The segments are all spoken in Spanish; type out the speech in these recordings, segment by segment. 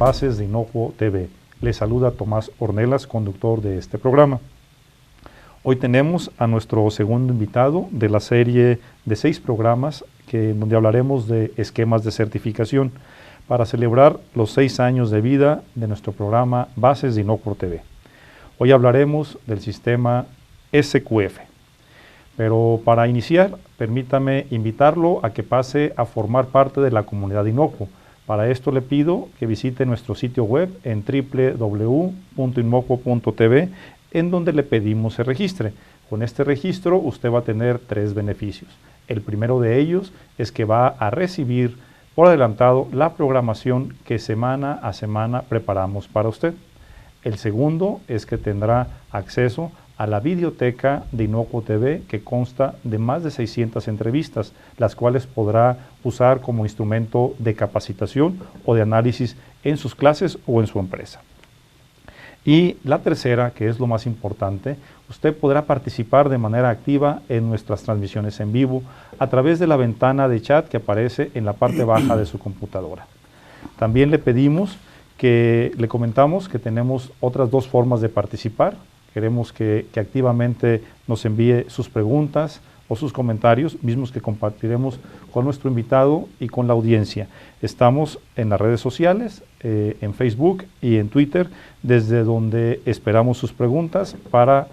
Bases de Inocuo TV. Les saluda Tomás Ornelas, conductor de este programa. Hoy tenemos a nuestro segundo invitado de la serie de 6 programas donde hablaremos de esquemas de certificación para celebrar los 6 años de vida de nuestro programa Bases de Inocuo TV. Hoy hablaremos del sistema SQF. Pero para iniciar, permítame invitarlo a que pase a formar parte de la comunidad de Inocuo. Para esto le pido que visite nuestro sitio web en www.inmocuo.tv, en donde le pedimos se registre. Con este registro usted va a tener 3 beneficios. El primero de ellos es que va a recibir por adelantado la programación que semana a semana preparamos para usted. El segundo es que tendrá acceso a la videoteca de Inocuo TV, que consta de más de 600 entrevistas, las cuales podrá usar como instrumento de capacitación o de análisis en sus clases o en su empresa. Y la tercera, que es lo más importante, usted podrá participar de manera activa en nuestras transmisiones en vivo a través de la ventana de chat que aparece en la parte baja de su computadora. También le comentamos que tenemos otras 2 formas de participar. Queremos que activamente nos envíe sus preguntas o sus comentarios, mismos que compartiremos con nuestro invitado y con la audiencia. Estamos en las redes sociales, en Facebook y en Twitter, desde donde esperamos sus preguntas para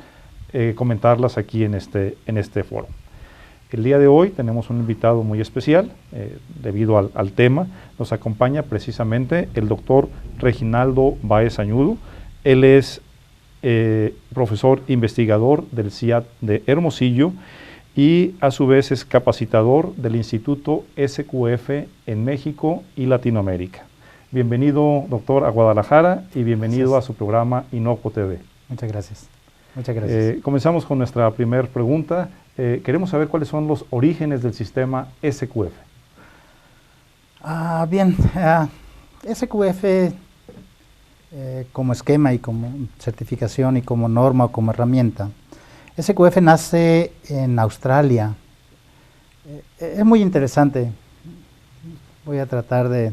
comentarlas aquí en este foro. El día de hoy tenemos un invitado muy especial, debido al tema. Nos acompaña precisamente el doctor Reginaldo Báez Añudo. Él es profesor investigador del CIAT de Hermosillo y a su vez es capacitador del Instituto SQF en México y Latinoamérica. Bienvenido, doctor, a Guadalajara y bienvenido a su programa Inocuo TV. Muchas gracias. Muchas gracias. Comenzamos con nuestra primera pregunta. Queremos saber cuáles son los orígenes del sistema SQF. SQF como esquema y como certificación y como norma o como herramienta. SQF nace en Australia. Es muy interesante. Voy a tratar de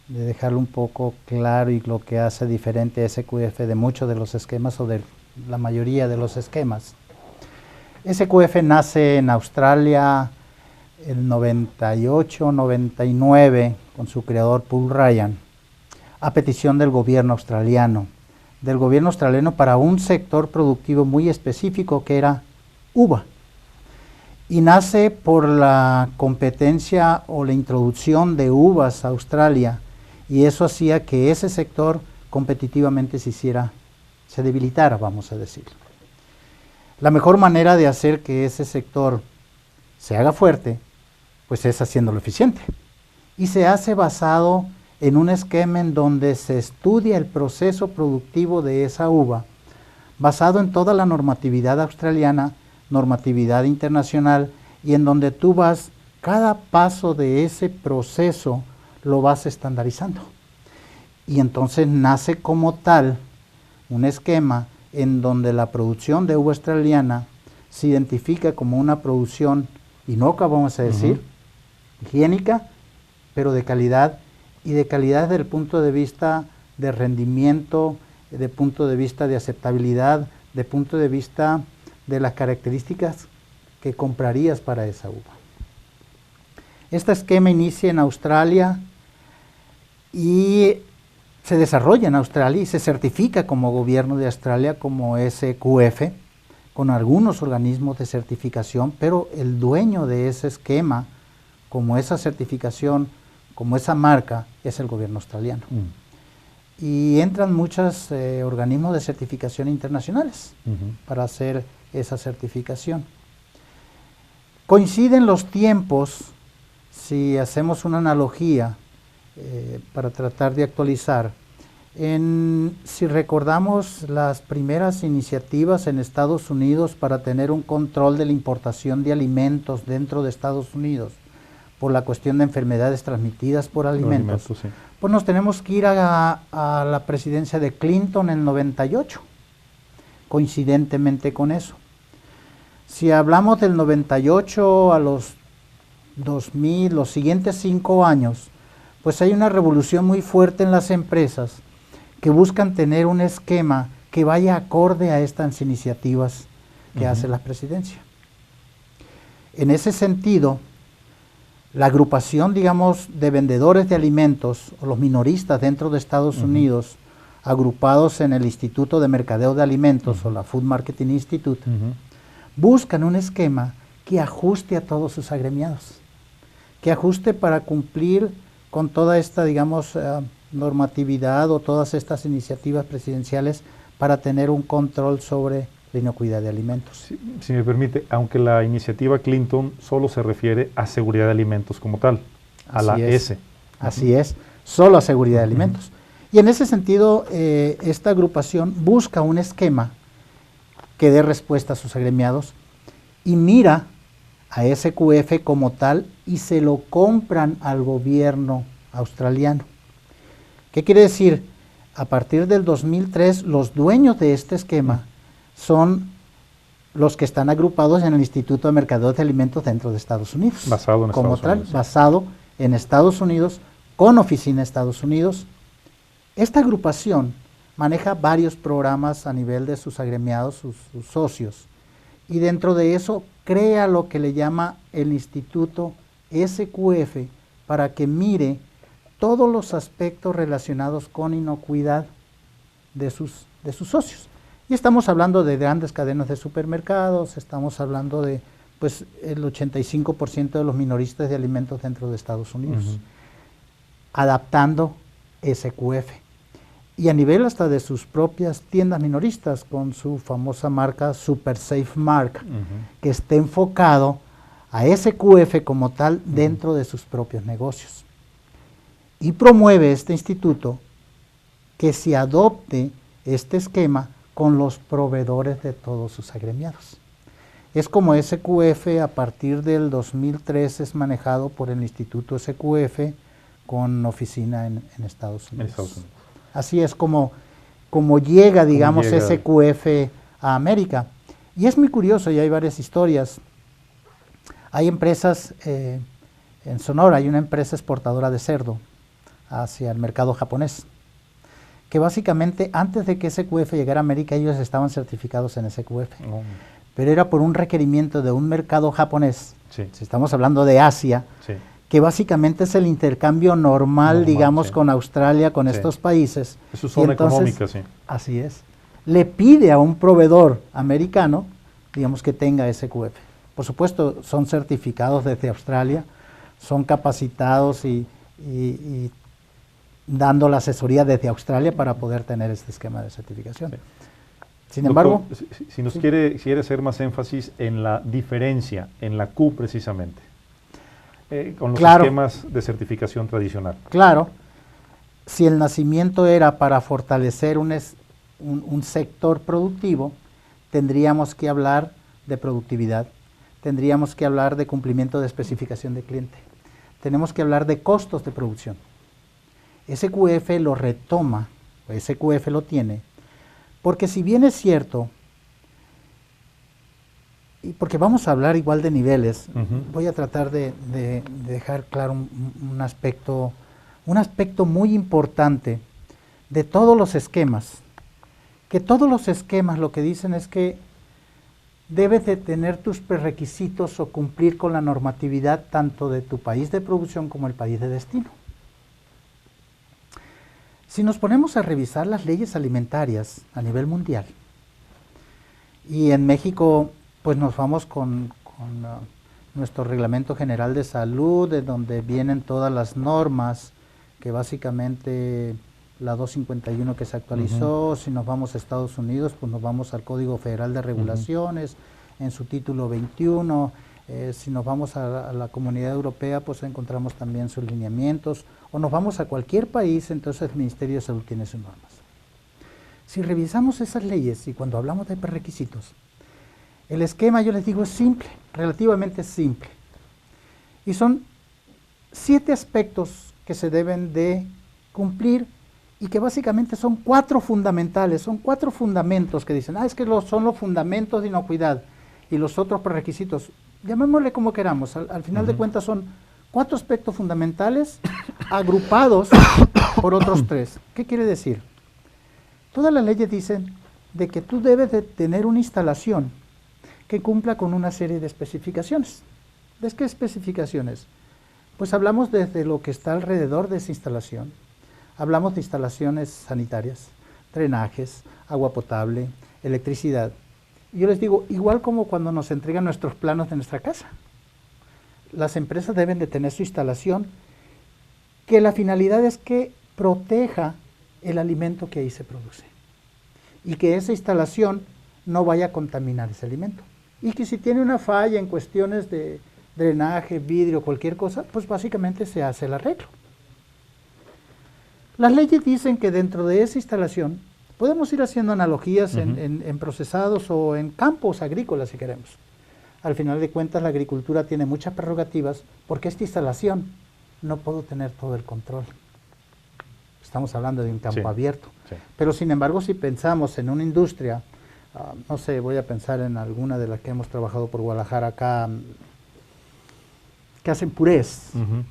dejarlo un poco claro y lo que hace diferente SQF de muchos de los esquemas o de la mayoría de los esquemas. SQF nace en Australia el 98-99 con su creador Paul Ryan, a petición del gobierno australiano para un sector productivo muy específico que era uva. Y nace por la competencia o la introducción de uvas a Australia, y eso hacía que ese sector competitivamente se debilitara, vamos a decir. La mejor manera de hacer que ese sector se haga fuerte, pues es haciéndolo eficiente. Y se hace basado en un esquema en donde se estudia el proceso productivo de esa uva, basado en toda la normatividad australiana, normatividad internacional, y en donde tú vas, cada paso de ese proceso lo vas estandarizando. Y entonces nace como tal un esquema en donde la producción de uva australiana se identifica como una producción inocua, vamos a decir, higiénica, pero de calidad, y de calidad desde el punto de vista de rendimiento, de punto de vista de aceptabilidad, de punto de vista de las características que comprarías para esa uva. Este esquema inicia en Australia y se desarrolla en Australia y se certifica como gobierno de Australia como SQF, con algunos organismos de certificación, pero el dueño de ese esquema, como esa certificación, como esa marca, es el gobierno australiano. Y entran muchos organismos de certificación internacionales para hacer esa certificación. Coinciden los tiempos, si hacemos una analogía para tratar de actualizar, si recordamos las primeras iniciativas en Estados Unidos para tener un control de la importación de alimentos dentro de Estados Unidos, por la cuestión de enfermedades transmitidas por alimentos, sí. Pues nos tenemos que ir a la presidencia de Clinton en el 98, coincidentemente con eso. Si hablamos del 98 a los 2000, los siguientes 5 años, pues hay una revolución muy fuerte en las empresas que buscan tener un esquema que vaya acorde a estas iniciativas que hace la presidencia. En ese sentido, la agrupación, digamos, de vendedores de alimentos, o los minoristas dentro de Estados Unidos, agrupados en el Instituto de Mercadeo de Alimentos, o la Food Marketing Institute, buscan un esquema que ajuste a todos sus agremiados, que ajuste para cumplir con toda esta, digamos, normatividad o todas estas iniciativas presidenciales para tener un control sobre la inocuidad de alimentos. Si me permite, aunque la iniciativa Clinton solo se refiere a seguridad de alimentos como tal, a la S. Así es, solo a seguridad de alimentos. Y en ese sentido, esta agrupación busca un esquema que dé respuesta a sus agremiados y mira a SQF como tal y se lo compran al gobierno australiano. ¿Qué quiere decir? A partir del 2003, los dueños de este esquema son los que están agrupados en el Instituto de Mercadeo de Alimentos dentro de Estados Unidos. Basado en como Estados tal, Unidos. basado en Estados Unidos, con oficina en Estados Unidos. Esta agrupación maneja varios programas a nivel de sus agremiados, sus socios, y dentro de eso crea lo que le llama el Instituto SQF para que mire todos los aspectos relacionados con inocuidad de sus socios. Y estamos hablando de grandes cadenas de supermercados, estamos hablando de pues, el 85% de los minoristas de alimentos dentro de Estados Unidos, adaptando SQF. Y a nivel hasta de sus propias tiendas minoristas, con su famosa marca Super Safe Mark, que esté enfocado a SQF como tal dentro de sus propios negocios. Y promueve este instituto que se adopte este esquema con los proveedores de todos sus agremiados. Es como SQF a partir del 2003 es manejado por el Instituto SQF con oficina en Estados Unidos. Así es como llega, digamos, SQF a América. Y es muy curioso, y hay varias historias. Hay empresas, en Sonora hay una empresa exportadora de cerdo hacia el mercado japonés, que básicamente antes de que SQF llegara a América ellos estaban certificados en SQF, pero era por un requerimiento de un mercado japonés, si estamos hablando de Asia, que básicamente es el intercambio normal digamos, con Australia, con estos países. Es su zona económica, Así es. Le pide a un proveedor americano, digamos, que tenga SQF. Por supuesto, son certificados desde Australia, son capacitados y dando la asesoría desde Australia para poder tener este esquema de certificación. Sin embargo, si nos quiere hacer más énfasis en la diferencia, en la Q precisamente, con los esquemas de certificación tradicional. Claro, si el nacimiento era para fortalecer un sector productivo, tendríamos que hablar de productividad, tendríamos que hablar de cumplimiento de especificación de cliente, tenemos que hablar de costos de producción. SQF lo retoma, o SQF lo tiene, porque si bien es cierto, y porque vamos a hablar igual de niveles, voy a tratar de dejar claro un aspecto muy importante de todos los esquemas, que todos los esquemas lo que dicen es que debes de tener tus prerequisitos o cumplir con la normatividad tanto de tu país de producción como el país de destino. Si nos ponemos a revisar las leyes alimentarias a nivel mundial, y en México pues nos vamos con nuestro Reglamento General de Salud, de donde vienen todas las normas, que básicamente la 251 que se actualizó, si nos vamos a Estados Unidos, pues nos vamos al Código Federal de Regulaciones, en su título 21, si nos vamos a la Comunidad Europea, pues encontramos también sus lineamientos, o nos vamos a cualquier país, entonces el Ministerio de Salud tiene sus normas. Si revisamos esas leyes, y cuando hablamos de prerequisitos, el esquema, yo les digo, es simple, relativamente simple. Y son 7 aspectos que se deben de cumplir y que básicamente son 4 fundamentales, son 4 fundamentos que dicen, es que son los fundamentos de inocuidad y los otros prerequisitos, llamémosle como queramos, al final de cuentas son 4 aspectos fundamentales agrupados por otros 3. ¿Qué quiere decir? Todas las leyes dicen de que tú debes de tener una instalación que cumpla con una serie de especificaciones. ¿De qué especificaciones? Pues hablamos desde lo que está alrededor de esa instalación. Hablamos de instalaciones sanitarias, drenajes, agua potable, electricidad. Y yo les digo, igual como cuando nos entregan nuestros planos de nuestra casa. Las empresas deben de tener su instalación, que la finalidad es que proteja el alimento que ahí se produce. Y que esa instalación no vaya a contaminar ese alimento. Y que si tiene una falla en cuestiones de drenaje, vidrio, cualquier cosa, pues básicamente se hace el arreglo. Las leyes dicen que dentro de esa instalación podemos ir haciendo analogías en procesados o en campos agrícolas si queremos. Al final de cuentas la agricultura tiene muchas prerrogativas porque esta instalación no puedo tener todo el control. Estamos hablando de un campo abierto. Sí. Pero sin embargo si pensamos en una industria, no sé, voy a pensar en alguna de las que hemos trabajado por Guadalajara acá, que hacen purés,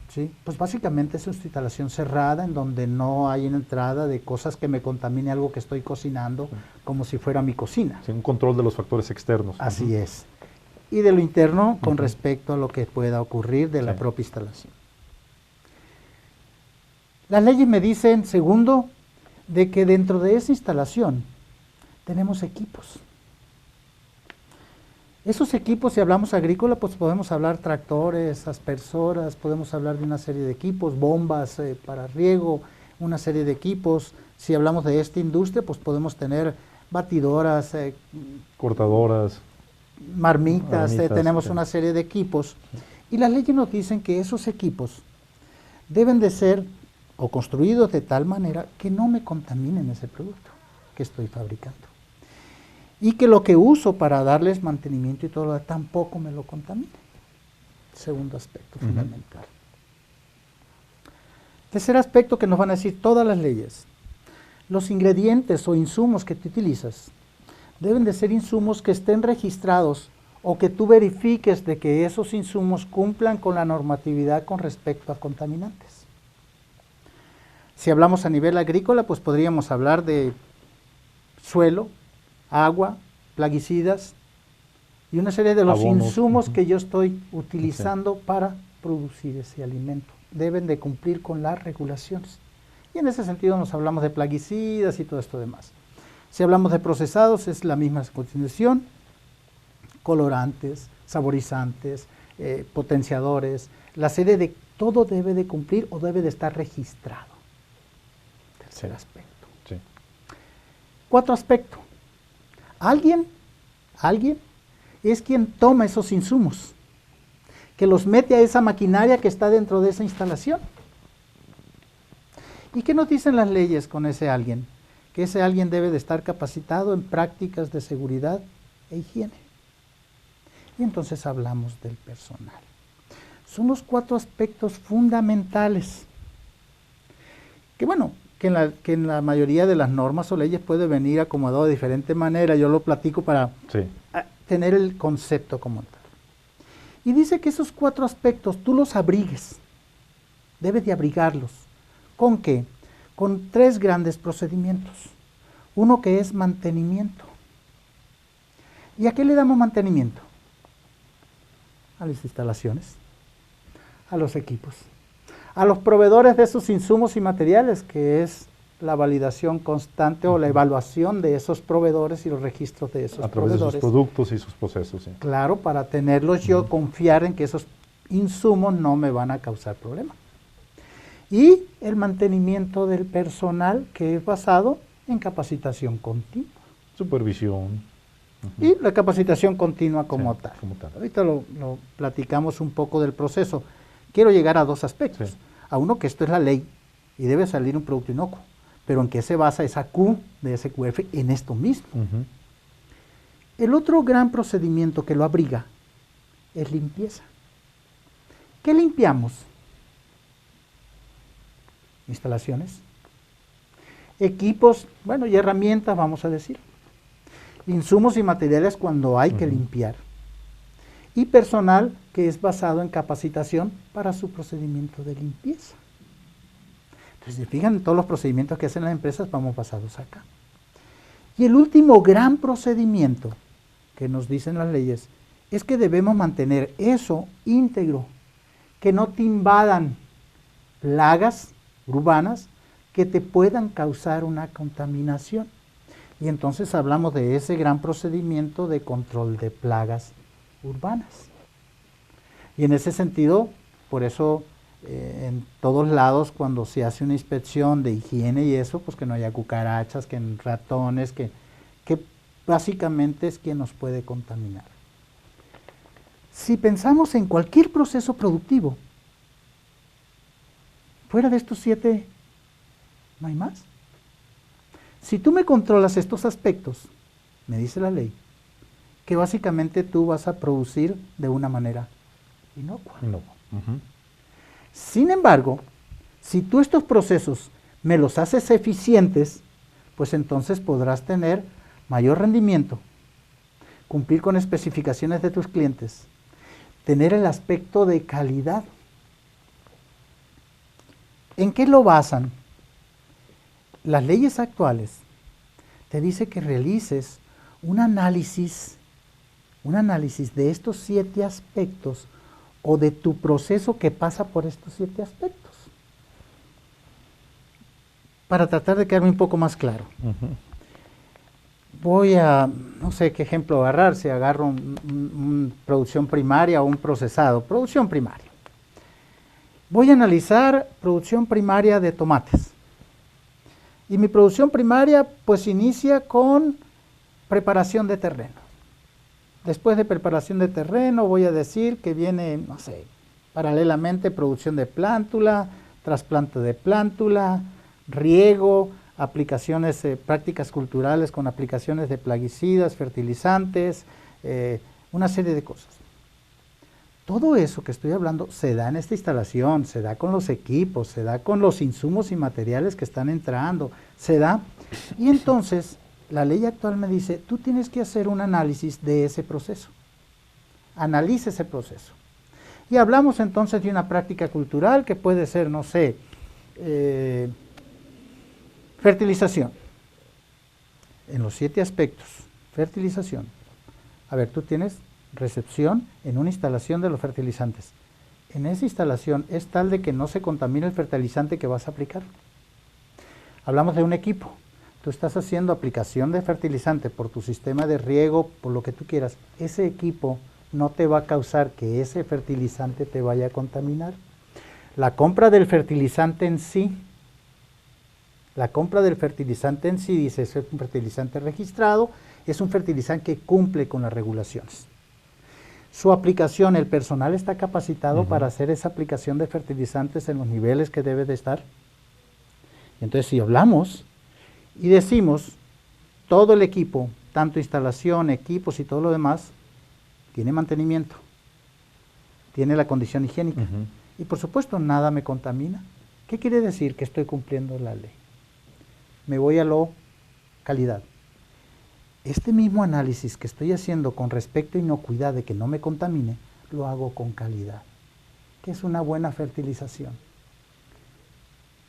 ¿sí? Pues básicamente es una instalación cerrada en donde no hay una entrada de cosas que me contamine algo que estoy cocinando, como si fuera mi cocina. Sí, un control de los factores externos. Así es. Y de lo interno con respecto a lo que pueda ocurrir de la propia instalación. Las leyes me dicen, segundo, de que dentro de esa instalación tenemos equipos. Esos equipos, si hablamos agrícola, pues podemos hablar tractores, aspersoras, podemos hablar de una serie de equipos, bombas para riego, una serie de equipos. Si hablamos de esta industria, pues podemos tener batidoras, cortadoras, marmitas, tenemos una serie de equipos. Y las leyes nos dicen que esos equipos deben de ser o construidos de tal manera que no me contaminen ese producto que estoy fabricando. Y que lo que uso para darles mantenimiento y todo lo demás tampoco me lo contamine. Segundo aspecto fundamental. Tercer aspecto que nos van a decir todas las leyes. Los ingredientes o insumos que tú utilizas deben de ser insumos que estén registrados o que tú verifiques de que esos insumos cumplan con la normatividad con respecto a contaminantes. Si hablamos a nivel agrícola, pues podríamos hablar de suelo, agua, plaguicidas y una serie de los abonos, insumos que yo estoy utilizando para producir ese alimento. Deben de cumplir con las regulaciones. Y en ese sentido nos hablamos de plaguicidas y todo esto demás. Si hablamos de procesados es la misma constitución, colorantes, saborizantes, potenciadores, la serie de todo debe de cumplir o debe de estar registrado. Tercer aspecto. Sí. Cuarto aspecto. Alguien es quien toma esos insumos, que los mete a esa maquinaria que está dentro de esa instalación. ¿Y qué nos dicen las leyes con ese alguien? Que ese alguien debe de estar capacitado en prácticas de seguridad e higiene. Y entonces hablamos del personal. Son los 4 aspectos fundamentales. Que bueno, que en la mayoría de las normas o leyes puede venir acomodado de diferente manera. Yo lo platico para tener el concepto como tal. Y dice que esos 4 aspectos tú los abrigues. Debes de abrigarlos. ¿Con qué? Con 3 grandes procedimientos. Uno que es mantenimiento. ¿Y a qué le damos mantenimiento? A las instalaciones, a los equipos, a los proveedores de esos insumos y materiales, que es la validación constante o la evaluación de esos proveedores y los registros de esos proveedores. A través de sus productos y sus procesos. Sí. Claro, para tenerlos yo confiar en que esos insumos no me van a causar problemas. Y el mantenimiento del personal, que es basado en capacitación continua. Supervisión. Y la capacitación continua como tal. Ahorita lo platicamos un poco del proceso. Quiero llegar a 2 aspectos. Sí. A uno, que esto es la ley y debe salir un producto inocuo. Pero ¿en qué se basa esa Q de SQF? En esto mismo. El otro gran procedimiento que lo abriga es limpieza. ¿Qué limpiamos? Instalaciones, equipos, bueno, y herramientas, vamos a decir. Insumos y materiales cuando hay que limpiar. y personal que es basado en capacitación para su procedimiento de limpieza. Entonces, si fijan, todos los procedimientos que hacen las empresas vamos basados acá. Y el último gran procedimiento que nos dicen las leyes es que debemos mantener eso íntegro, que no te invadan plagas urbanas que te puedan causar una contaminación. Y entonces hablamos de ese gran procedimiento de control de plagas urbanas. Y en ese sentido, por eso en todos lados cuando se hace una inspección de higiene y eso, pues que no haya cucarachas, que ratones, que básicamente es quien nos puede contaminar. Si pensamos en cualquier proceso productivo, fuera de estos 7, no hay más. Si tú me controlas estos aspectos, me dice la ley, que básicamente tú vas a producir de una manera inocua. Sin embargo, si tú estos procesos me los haces eficientes, pues entonces podrás tener mayor rendimiento, cumplir con especificaciones de tus clientes, tener el aspecto de calidad. ¿En qué lo basan? Las leyes actuales te dice que realices un análisis de estos 7 aspectos o de tu proceso que pasa por estos 7 aspectos. Para tratar de quedarme un poco más claro. Voy a, no sé qué ejemplo agarrar, si agarro una producción primaria o un procesado. Producción primaria. Voy a analizar producción primaria de tomates. Y mi producción primaria pues inicia con preparación de terreno. Después de preparación de terreno voy a decir que viene, no sé, paralelamente producción de plántula, trasplante de plántula, riego, aplicaciones, prácticas culturales con aplicaciones de plaguicidas, fertilizantes, una serie de cosas. Todo eso que estoy hablando se da en esta instalación, se da con los equipos, se da con los insumos y materiales que están entrando, se da. Y entonces, la ley actual me dice, tú tienes que hacer un análisis de ese proceso. Analice ese proceso. Y hablamos entonces de una práctica cultural que puede ser, no sé, fertilización. En los 7 aspectos, fertilización. A ver, tú tienes recepción en una instalación de los fertilizantes. En esa instalación es tal de que no se contamine el fertilizante que vas a aplicar. Hablamos de un equipo. Tú estás haciendo aplicación de fertilizante por tu sistema de riego, por lo que tú quieras. Ese equipo no te va a causar que ese fertilizante te vaya a contaminar. La compra del fertilizante en sí, dice, es un fertilizante registrado, es un fertilizante que cumple con las regulaciones. Su aplicación, el personal está capacitado para hacer esa aplicación de fertilizantes en los niveles que debe de estar. Entonces, si hablamos y decimos, todo el equipo, tanto instalación, equipos y todo lo demás, tiene mantenimiento, tiene la condición higiénica. Y por supuesto, nada me contamina. ¿Qué quiere decir? Que estoy cumpliendo la ley. Me voy a lo calidad. Este mismo análisis que estoy haciendo con respecto a inocuidad de que no me contamine, lo hago con calidad, que es una buena fertilización.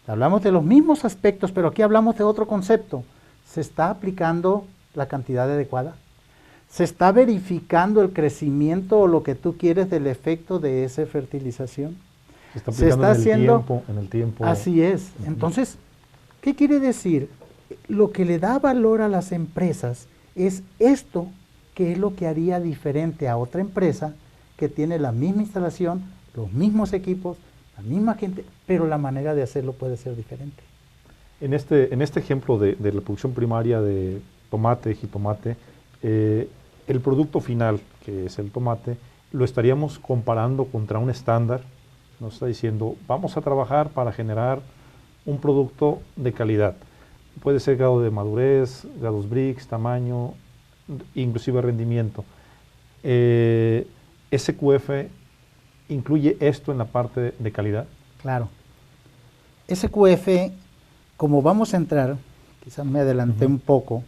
Hablamos de los mismos aspectos, pero aquí hablamos de otro concepto. ¿Se está aplicando la cantidad adecuada? ¿Se está verificando el crecimiento o lo que tú quieres del efecto de esa fertilización? Se está haciendo en el tiempo. Así es. Entonces, ¿qué quiere decir? Lo que le da valor a las empresas es esto, que es lo que haría diferente a otra empresa que tiene la misma instalación, los mismos equipos, la misma gente, pero la manera de hacerlo puede ser diferente. En este ejemplo de la producción primaria de tomate, jitomate, el producto final, que es el tomate, lo estaríamos comparando contra un estándar. Nos está diciendo, vamos a trabajar para generar un producto de calidad. Puede ser grado de madurez, grados Brix, tamaño, inclusive rendimiento. SQF incluye esto en la parte de calidad. Claro. SQF, como vamos a entrar, quizás me adelanté un poco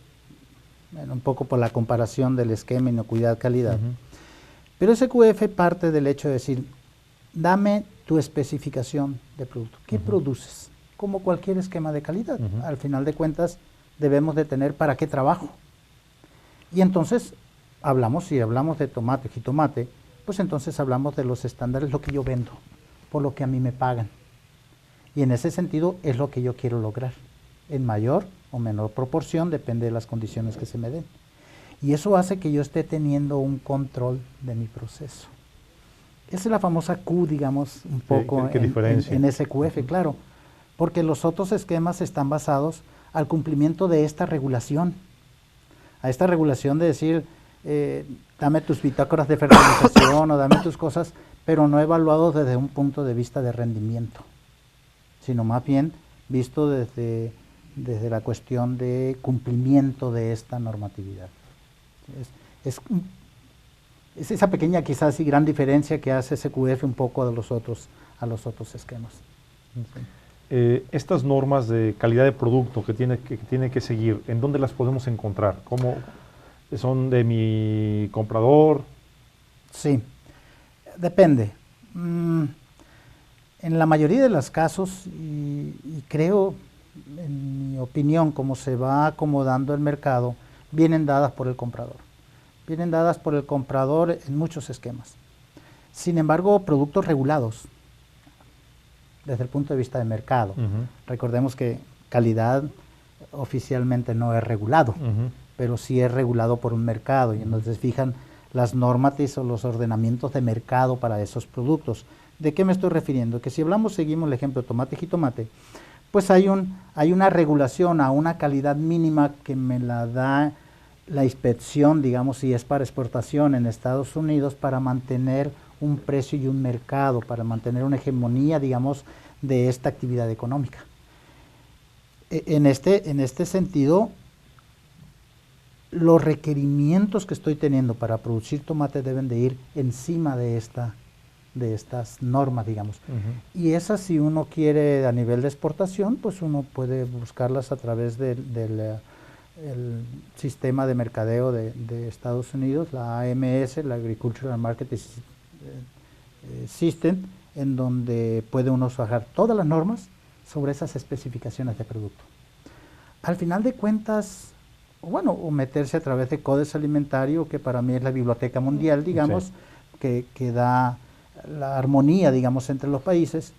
por la comparación del esquema inocuidad-calidad. Pero SQF parte del hecho de decir, dame tu especificación de producto. ¿Qué produces? Como cualquier esquema de calidad. Al final de cuentas, debemos de tener para qué trabajo. Y entonces, si hablamos de tomate, jitomate, pues entonces hablamos de los estándares, lo que yo vendo, por lo que a mí me pagan. Y en ese sentido es lo que yo quiero lograr, en mayor o menor proporción, depende de las condiciones que se me den. Y eso hace que yo esté teniendo un control de mi proceso. Esa es la famosa Q, digamos, un poco en SQF, claro, porque los otros esquemas están basados al cumplimiento de esta regulación, a esta regulación de decir, dame tus bitácoras de fertilización o dame tus cosas, pero no evaluados desde un punto de vista de rendimiento, sino más bien visto desde la cuestión de cumplimiento de esta normatividad. Es esa pequeña, quizás y gran diferencia que hace SQF un poco a los otros esquemas. Estas normas de calidad de producto que tiene que seguir, ¿en dónde las podemos encontrar? ¿Cómo son de mi comprador? Sí, depende. En la mayoría de los casos, y creo, en mi opinión, como se va acomodando el mercado, vienen dadas por el comprador. Vienen dadas por el comprador en muchos esquemas. Sin embargo, productos regulados, desde el punto de vista de mercado. Recordemos que calidad oficialmente no es regulado, pero sí es regulado por un mercado, y entonces fijan las normas o los ordenamientos de mercado para esos productos. ¿De qué me estoy refiriendo? Que si seguimos el ejemplo de tomate y jitomate, pues hay una regulación a una calidad mínima que me la da la inspección, digamos, si es para exportación en Estados Unidos, para mantener un precio y un mercado, para mantener una hegemonía, digamos, de esta actividad económica. En este sentido, los requerimientos que estoy teniendo para producir tomate deben de ir encima de estas normas, digamos. Y esas, si uno quiere a nivel de exportación, pues uno puede buscarlas a través del sistema de mercadeo de Estados Unidos, la AMS, la Agricultural Marketing System, en donde puede uno bajar todas las normas sobre esas especificaciones de producto. Al final de cuentas, bueno, o meterse a través de Codex Alimentario, que para mí es la biblioteca mundial, digamos, que da la armonía, digamos, entre los países.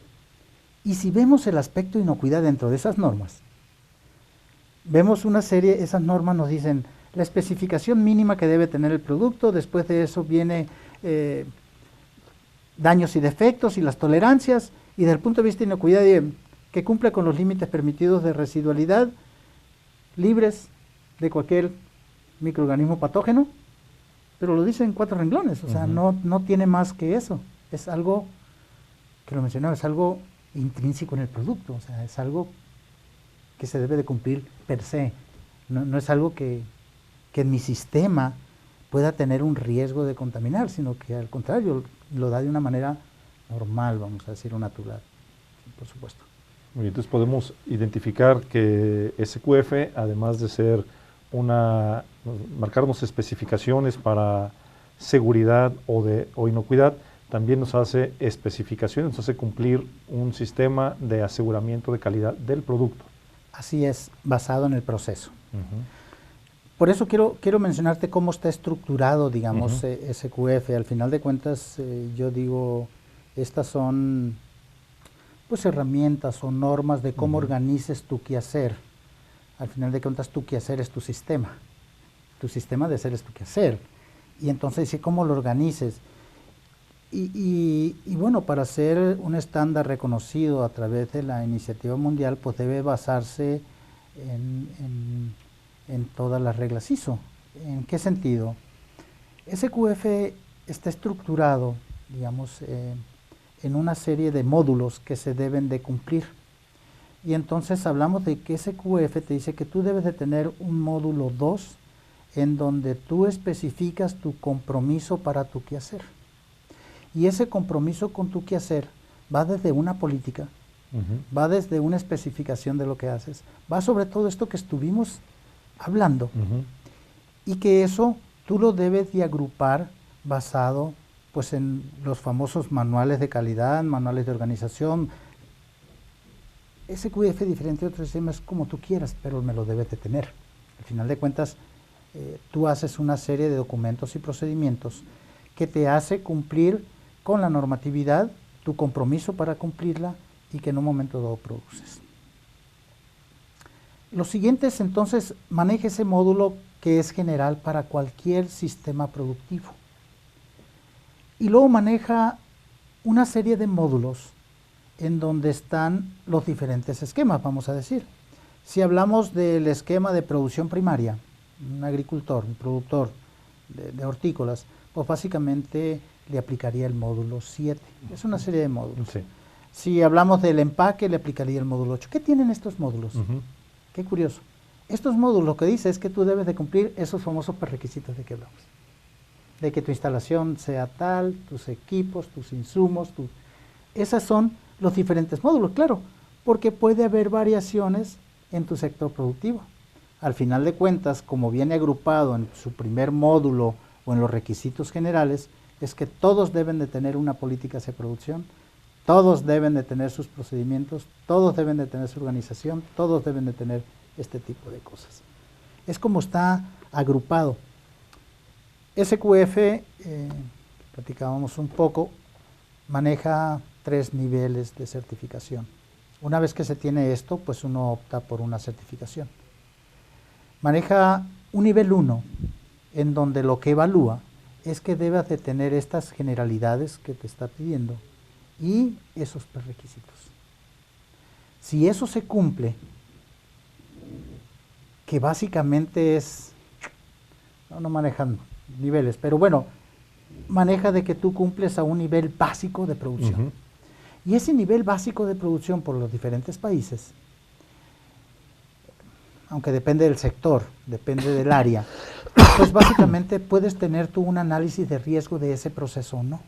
Y si vemos el aspecto de inocuidad dentro de esas normas, vemos una serie, esas normas nos dicen la especificación mínima que debe tener el producto, después de eso viene daños y defectos y las tolerancias, y desde el punto de vista de inocuidad, que cumple con los límites permitidos de residualidad, libres de cualquier microorganismo patógeno, pero lo dice en 4 renglones, o sea, no tiene más que eso. Es algo, que lo mencionaba, es algo intrínseco en el producto, o sea, es algo que se debe de cumplir per se. No es algo que en mi sistema pueda tener un riesgo de contaminar, sino que al contrario, lo da de una manera normal, vamos a decir, o natural, por supuesto. Muy bien, entonces podemos identificar que SQF, además de ser marcarnos especificaciones para seguridad o inocuidad, también nos hace especificaciones, nos hace cumplir un sistema de aseguramiento de calidad del producto. Así es, basado en el proceso. Por eso quiero mencionarte cómo está estructurado, digamos, SQF. Al final de cuentas, yo digo, estas son pues herramientas o normas de cómo organices tu quehacer. Al final de cuentas, tu quehacer es tu sistema. Tu sistema de ser es tu quehacer. Y entonces, ¿cómo lo organices? Y bueno, para ser un estándar reconocido a través de la iniciativa mundial, pues debe basarse en todas las reglas ISO. ¿En qué sentido? SQF está estructurado, digamos, en una serie de módulos que se deben de cumplir. Y entonces hablamos de que SQF te dice que tú debes de tener un módulo 2 en donde tú especificas tu compromiso para tu quehacer. Y ese compromiso con tu quehacer va desde una política, va desde una especificación de lo que haces, va sobre todo esto que estuvimos hablando, y que eso tú lo debes de agrupar basado pues en los famosos manuales de calidad, manuales de organización. SQF diferente de otro sistema es como tú quieras, pero me lo debes de tener. Al final de cuentas, tú haces una serie de documentos y procedimientos que te hace cumplir con la normatividad, tu compromiso para cumplirla y que en un momento dado produces. Lo siguiente es entonces, maneja ese módulo que es general para cualquier sistema productivo. Y luego maneja una serie de módulos en donde están los diferentes esquemas, vamos a decir. Si hablamos del esquema de producción primaria, un agricultor, un productor de hortícolas, pues básicamente le aplicaría el módulo 7. Es una serie de módulos. Sí. Si hablamos del empaque, le aplicaría el módulo 8. ¿Qué tienen estos módulos? Qué curioso. Estos módulos lo que dice es que tú debes de cumplir esos famosos prerequisitos de que hablamos. De que tu instalación sea tal, tus equipos, tus insumos, esos son los diferentes módulos, claro, porque puede haber variaciones en tu sector productivo. Al final de cuentas, como viene agrupado en su primer módulo o en los requisitos generales, es que todos deben de tener una política hacia producción, todos deben de tener sus procedimientos, todos deben de tener su organización, todos deben de tener este tipo de cosas. Es como está agrupado. SQF, platicábamos un poco, maneja 3 niveles de certificación. Una vez que se tiene esto, pues uno opta por una certificación. Maneja un nivel 1, en donde lo que evalúa es que debas de tener estas generalidades que te está pidiendo y esos prerequisitos. Si eso se cumple, que básicamente es, no manejan niveles, pero bueno, maneja de que tú cumples a un nivel básico de producción. Y ese nivel básico de producción por los diferentes países, aunque depende del sector, depende del área, pues básicamente puedes tener tú un análisis de riesgo de ese proceso o no.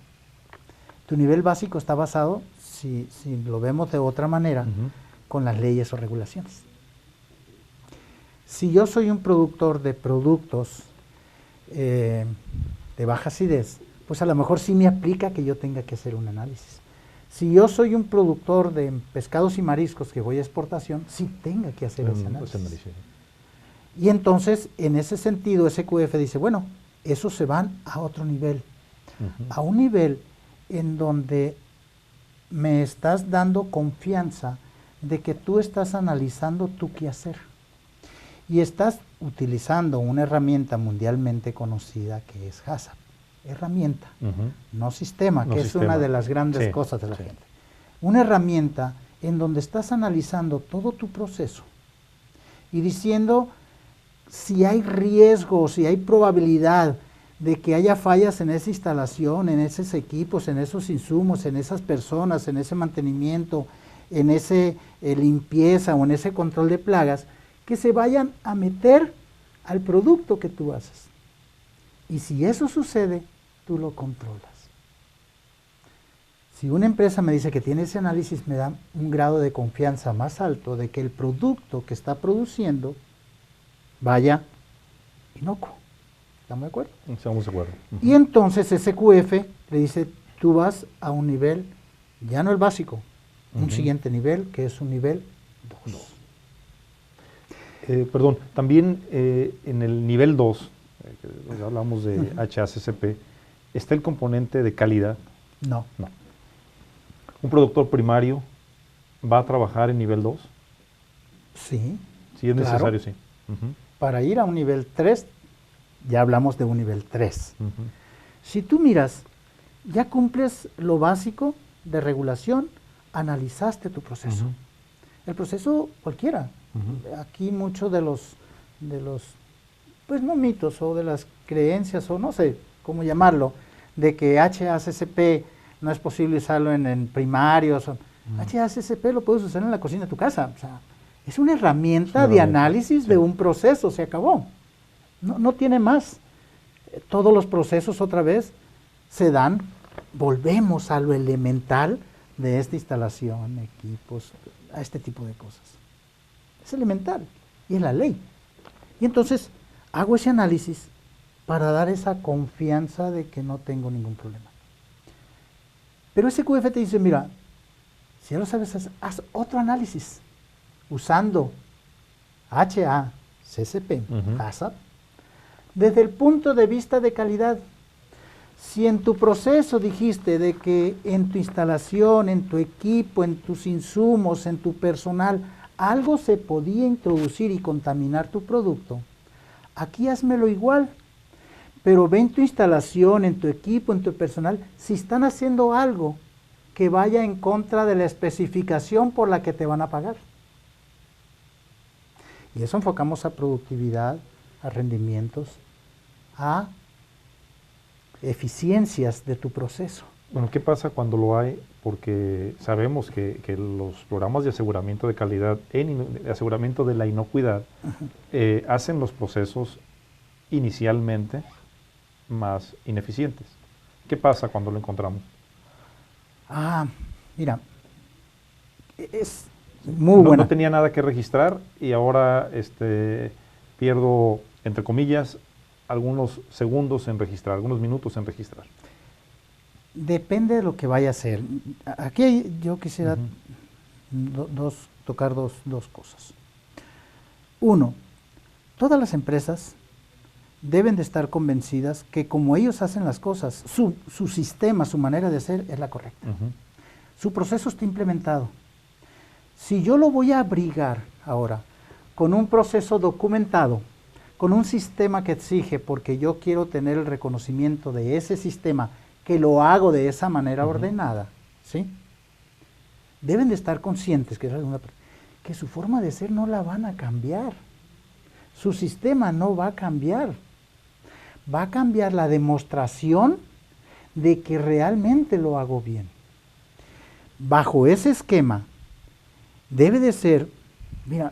Tu nivel básico está basado, si lo vemos de otra manera, con las leyes o regulaciones. Si yo soy un productor de productos de baja acidez, pues a lo mejor sí me aplica que yo tenga que hacer un análisis. Si yo soy un productor de pescados y mariscos que voy a exportación, sí tenga que hacer ese análisis. Y entonces, en ese sentido, SQF dice, bueno, esos se van a otro nivel, a un nivel en donde me estás dando confianza de que tú estás analizando tu quehacer y estás utilizando una herramienta mundialmente conocida que es HACCP. Herramienta, no sistema, que es una de las grandes cosas de la gente. Una herramienta en donde estás analizando todo tu proceso y diciendo si hay riesgo, si hay probabilidad de que haya fallas en esa instalación, en esos equipos, en esos insumos, en esas personas, en ese mantenimiento, en ese limpieza o en ese control de plagas, que se vayan a meter al producto que tú haces. Y si eso sucede, tú lo controlas. Si una empresa me dice que tiene ese análisis, me da un grado de confianza más alto de que el producto que está produciendo vaya inocuo. ¿Estamos de acuerdo? Estamos de acuerdo. Y entonces SQF le dice, tú vas a un nivel, ya no el básico, un siguiente nivel, que es un nivel 2. Perdón, también en el nivel 2, hablamos de HACCP, ¿está el componente de calidad? No. ¿Un productor primario va a trabajar en nivel 2? Sí. Si es necesario, sí. Para ir a un nivel 3, ya hablamos de un nivel 3. Si tú miras, ya cumples lo básico de regulación, analizaste tu proceso. El proceso cualquiera. Aquí muchos de los, pues no mitos, o de las creencias, o no sé cómo llamarlo, de que HACCP no es posible usarlo en primarios. HACCP lo puedes usar en la cocina de tu casa. O sea, es una herramienta de análisis de un proceso, se acabó. No tiene más. Todos los procesos otra vez se dan, volvemos a lo elemental de esta instalación, equipos, a este tipo de cosas. Es elemental y es la ley. Y entonces hago ese análisis para dar esa confianza de que no tengo ningún problema. Pero ese QF te dice, mira, si ya lo sabes, haz otro análisis usando HACCP, HACCP, desde el punto de vista de calidad. Si en tu proceso dijiste de que en tu instalación, en tu equipo, en tus insumos, en tu personal, algo se podía introducir y contaminar tu producto, aquí házmelo igual, pero ve en tu instalación, en tu equipo, en tu personal, si están haciendo algo que vaya en contra de la especificación por la que te van a pagar. Y eso enfocamos a productividad, a rendimientos, a eficiencias de tu proceso. Bueno, ¿qué pasa cuando lo hay? Porque sabemos que los programas de aseguramiento de calidad, aseguramiento de la inocuidad, hacen los procesos inicialmente más ineficientes. ¿Qué pasa cuando lo encontramos? Mira, es muy buena. No tenía nada que registrar y ahora pierdo, entre comillas, algunos segundos en registrar, algunos minutos en registrar. Depende de lo que vaya a hacer. Aquí yo quisiera tocar dos cosas. Uno, todas las empresas deben de estar convencidas que como ellos hacen las cosas, su sistema, su manera de hacer es la correcta. Su proceso está implementado. Si yo lo voy a abrigar ahora con un proceso documentado, con un sistema que exige, porque yo quiero tener el reconocimiento de ese sistema, que lo hago de esa manera ordenada, ¿sí? Deben de estar conscientes que su forma de ser no la van a cambiar. Su sistema no va a cambiar. Va a cambiar la demostración de que realmente lo hago bien. Bajo ese esquema, debe de ser, mira,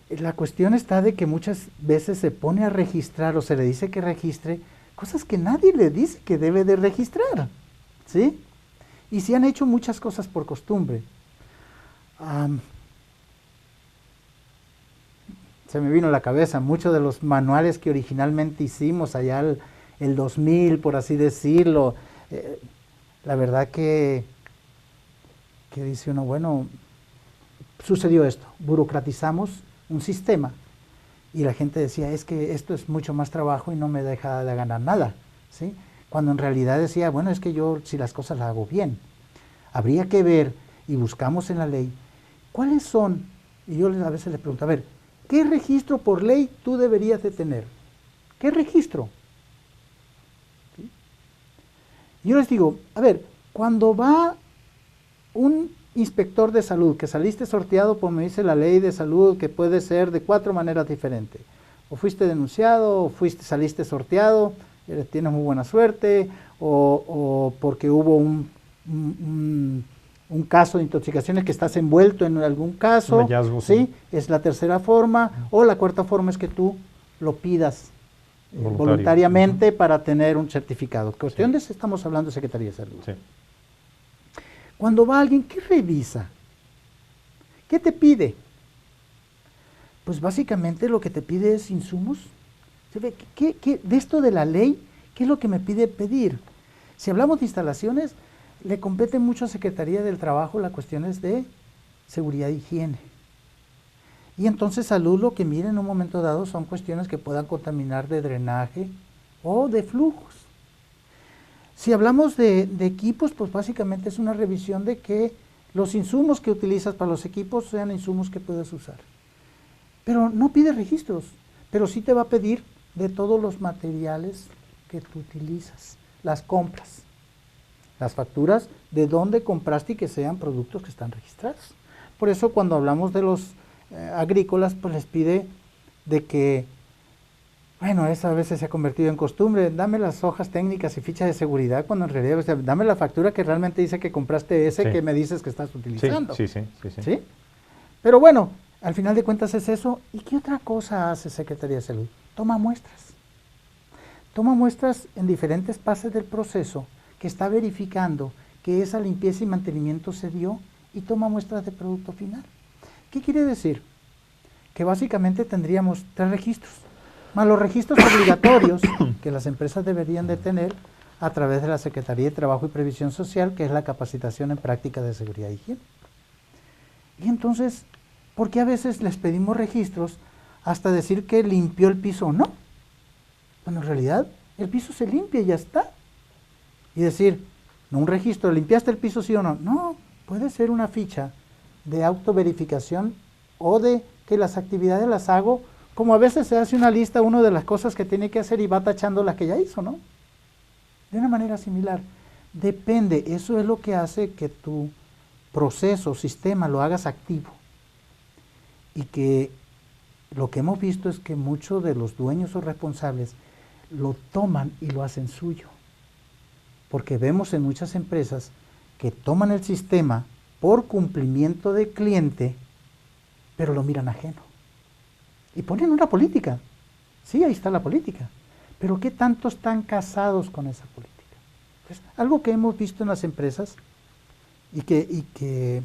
la cuestión está de que muchas veces se pone a registrar o se le dice que registre cosas que nadie le dice que debe de registrar, ¿sí? Y se han hecho muchas cosas por costumbre. Se me vino a la cabeza muchos de los manuales que originalmente hicimos allá el 2000, por así decirlo. La verdad que dice uno, bueno, sucedió esto, burocratizamos un sistema y la gente decía, es que esto es mucho más trabajo y no me deja de ganar nada, ¿sí? Cuando en realidad decía, bueno, es que yo si las cosas las hago bien. Habría que ver, y buscamos en la ley, cuáles son, y yo a veces les pregunto, a ver, ¿qué registro por ley tú deberías de tener? ¿Qué registro? ¿Sí? Yo les digo, a ver, cuando va un inspector de salud, que saliste sorteado, como dice la ley de salud, que puede ser de 4 maneras diferentes. O fuiste denunciado, o saliste sorteado, tienes muy buena suerte, o porque hubo un caso de intoxicaciones que estás envuelto en algún caso. Un hallazgo, ¿sí? Es la tercera forma. O la cuarta forma es que tú lo pidas voluntariamente para tener un certificado. Cuestión de estamos hablando de Secretaría de Salud. Sí. Cuando va alguien, ¿qué revisa? ¿Qué te pide? Pues básicamente lo que te pide es insumos. De esto de la ley, ¿qué es lo que me pide pedir? Si hablamos de instalaciones, le compete mucho a Secretaría del Trabajo las cuestiones de seguridad e higiene. Y entonces Salud lo que mira en un momento dado son cuestiones que puedan contaminar de drenaje o de flujos. Si hablamos de equipos, pues básicamente es una revisión de que los insumos que utilizas para los equipos sean insumos que puedes usar. Pero no pide registros, pero sí te va a pedir de todos los materiales que tú utilizas, las compras, las facturas de dónde compraste y que sean productos que están registrados. Por eso cuando hablamos de los agrícolas, pues les pide de que, bueno, eso a veces se ha convertido en costumbre, dame las hojas técnicas y fichas de seguridad, cuando en realidad, o sea, dame la factura que realmente dice que compraste ese que me dices que estás utilizando. Sí. ¿Sí? Pero bueno, al final de cuentas es eso. ¿Y qué otra cosa hace Secretaría de Salud? Toma muestras. Toma muestras en diferentes fases del proceso que está verificando que esa limpieza y mantenimiento se dio y toma muestras de producto final. ¿Qué quiere decir? Que básicamente tendríamos 3 registros, más los registros obligatorios que las empresas deberían de tener a través de la Secretaría de Trabajo y Previsión Social, que es la capacitación en prácticas de seguridad y higiene. Y entonces, ¿por qué a veces les pedimos registros hasta decir que limpió el piso o no? Bueno, en realidad el piso se limpia y ya está. Y decir, no un registro, ¿limpiaste el piso sí o no? No, puede ser una ficha de autoverificación o de que las actividades las hago, como a veces se hace una lista uno de las cosas que tiene que hacer y va tachando las que ya hizo, ¿no? De una manera similar. Depende, eso es lo que hace que tu proceso, sistema, lo hagas activo. Y que lo que hemos visto es que muchos de los dueños o responsables lo toman y lo hacen suyo. Porque vemos en muchas empresas que toman el sistema por cumplimiento de cliente, pero lo miran ajeno. Y ponen una política. Sí, ahí está la política. Pero ¿qué tanto están casados con esa política? Pues, algo que hemos visto en las empresas y que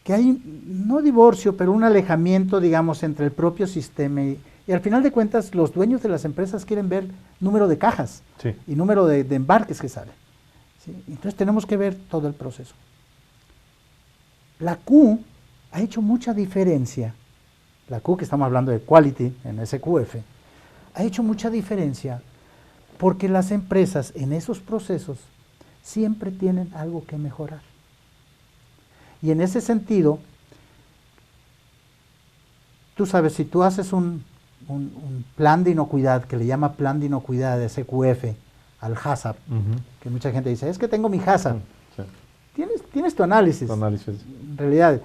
hay, no divorcio, pero un alejamiento, digamos, entre el propio sistema y al final de cuentas los dueños de las empresas quieren ver número de cajas Sí. y número de embarques que salen. ¿Sí? Entonces tenemos que ver todo el proceso. La Q ha hecho mucha diferencia, la Q que estamos hablando de quality en SQF, ha hecho mucha diferencia porque las empresas en esos procesos siempre tienen algo que mejorar. Y en ese sentido, tú sabes, si tú haces un plan de inocuidad, que le llama plan de inocuidad de SQF al HACCP, que mucha gente dice, es que tengo mi HACCP. Sí. Tienes tu análisis. En realidad,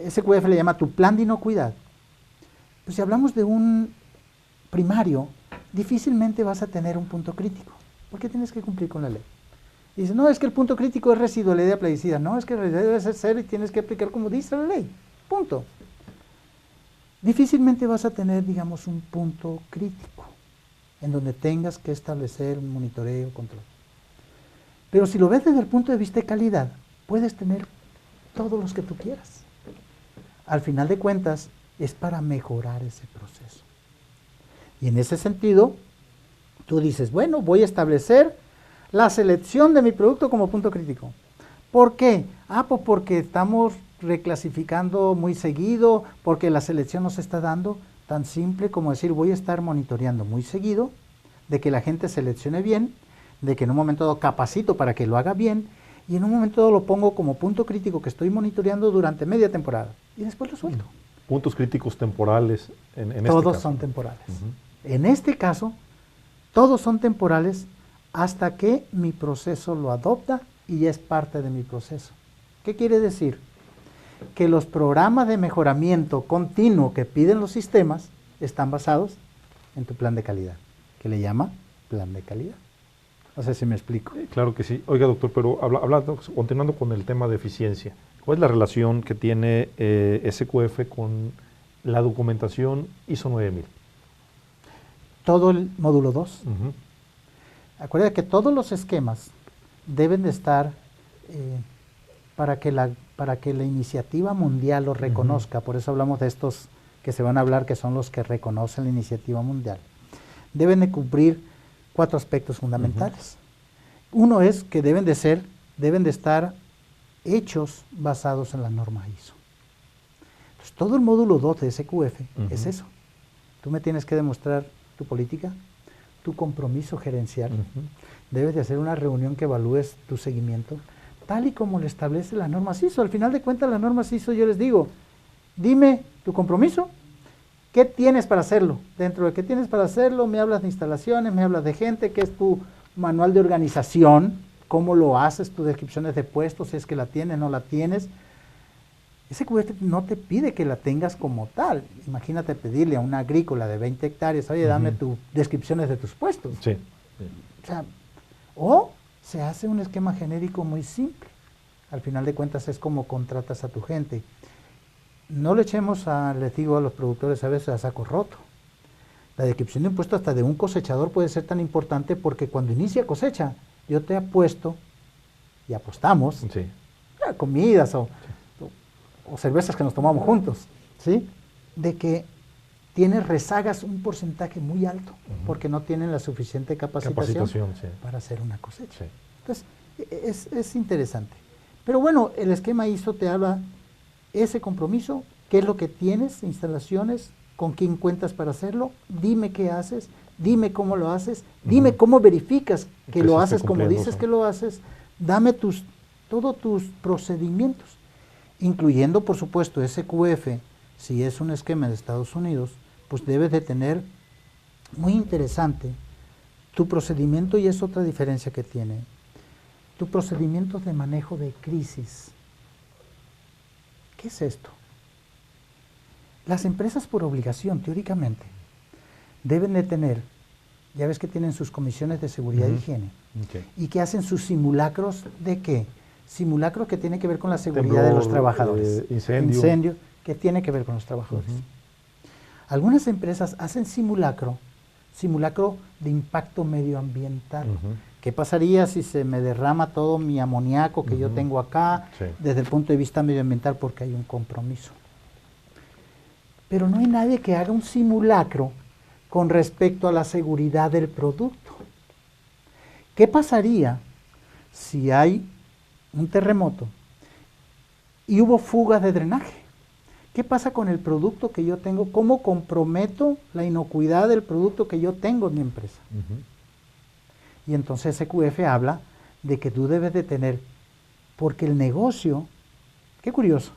SQF le llama tu plan de inocuidad. Pues si hablamos de un primario, difícilmente vas a tener un punto crítico, porque tienes que cumplir con la ley. Y dice, no, es que el punto crítico es residualidad de plaguicida. No, es que debe ser cero y tienes que aplicar como dice la ley. Punto. Difícilmente vas a tener, digamos, un punto crítico en donde tengas que establecer un monitoreo, control. Pero si lo ves desde el punto de vista de calidad, puedes tener todos los que tú quieras. Al final de cuentas, es para mejorar ese proceso. Y en ese sentido, tú dices, bueno, voy a establecer la selección de mi producto como punto crítico. ¿Por qué? Pues porque estamos reclasificando muy seguido, porque la selección nos está dando tan simple como decir, voy a estar monitoreando muy seguido, de que la gente seleccione bien, de que en un momento dado capacito para que lo haga bien, y en un momento dado lo pongo como punto crítico que estoy monitoreando durante media temporada, y después lo suelto. Puntos críticos temporales en este caso. Todos son temporales. En este caso, todos son temporales hasta que mi proceso lo adopta y ya es parte de mi proceso. ¿Qué quiere decir? Que los programas de mejoramiento continuo que piden los sistemas están basados en tu plan de calidad, que le llama plan de calidad. No sé si me explico. Claro que sí. Oiga, doctor, pero continuando con el tema de eficiencia, ¿cuál es la relación que tiene SQF con la documentación ISO 9000? Todo el módulo 2. Acuérdate que todos los esquemas deben de estar para que la iniciativa mundial los reconozca. Por eso hablamos de estos que se van a hablar, que son los que reconocen la iniciativa mundial. Deben de cumplir 4 aspectos fundamentales. Uno es que deben de estar hechos basados en la norma ISO. Entonces, todo el módulo 2 de SQF es eso. Tú me tienes que demostrar tu política, tu compromiso gerencial. Debes de hacer una reunión que evalúes tu seguimiento, tal y como lo establece la norma ISO. Al final de cuentas, la norma ISO, yo les digo, dime tu compromiso, ¿qué tienes para hacerlo? Dentro de qué tienes para hacerlo, me hablas de instalaciones, me hablas de gente, qué es tu manual de organización, cómo lo haces, tus descripciones de puestos, si es que la tienes, no la tienes. Ese QF no te pide que la tengas como tal. Imagínate pedirle a una agrícola de 20 hectáreas, oye, dame tus descripciones de tus puestos. Sí. O sea, o se hace un esquema genérico muy simple. Al final de cuentas es como contratas a tu gente. No le echemos, les digo a los productores a veces, a saco roto. La descripción de impuestos hasta de un cosechador puede ser tan importante porque cuando inicia cosecha, yo te apuesto y apostamos a comidas o cervezas que nos tomamos juntos, ¿sí? De que tiene rezagas un porcentaje muy alto, porque no tienen la suficiente capacitación sí. para hacer una cosecha. Sí. Entonces, es interesante. Pero bueno, el esquema ISO te habla ese compromiso, qué es lo que tienes, instalaciones, con quién cuentas para hacerlo, dime qué haces, dime cómo lo haces, dime cómo verificas que lo haces como dices que lo haces, dame todos tus procedimientos, incluyendo por supuesto SQF. Si es un esquema de Estados Unidos, pues debes de tener, muy interesante, tu procedimiento, y es otra diferencia que tiene, tu procedimiento de manejo de crisis. ¿Qué es esto? Las empresas por obligación, teóricamente, deben de tener, ya ves que tienen sus comisiones de seguridad e higiene, y que hacen sus simulacros ¿de qué? Simulacro que tiene que ver con la seguridad de los trabajadores. Incendio, que tiene que ver con los trabajadores. Algunas empresas hacen simulacro de impacto medioambiental. ¿Qué pasaría si se me derrama todo mi amoníaco que yo tengo acá desde el punto de vista medioambiental, porque hay un compromiso? Pero no hay nadie que haga un simulacro con respecto a la seguridad del producto. ¿Qué pasaría si hay un terremoto y hubo fugas de drenaje? ¿Qué pasa con el producto que yo tengo? ¿Cómo comprometo la inocuidad del producto que yo tengo en mi empresa? Y entonces SQF habla de que tú debes de tener, porque el negocio, qué curioso,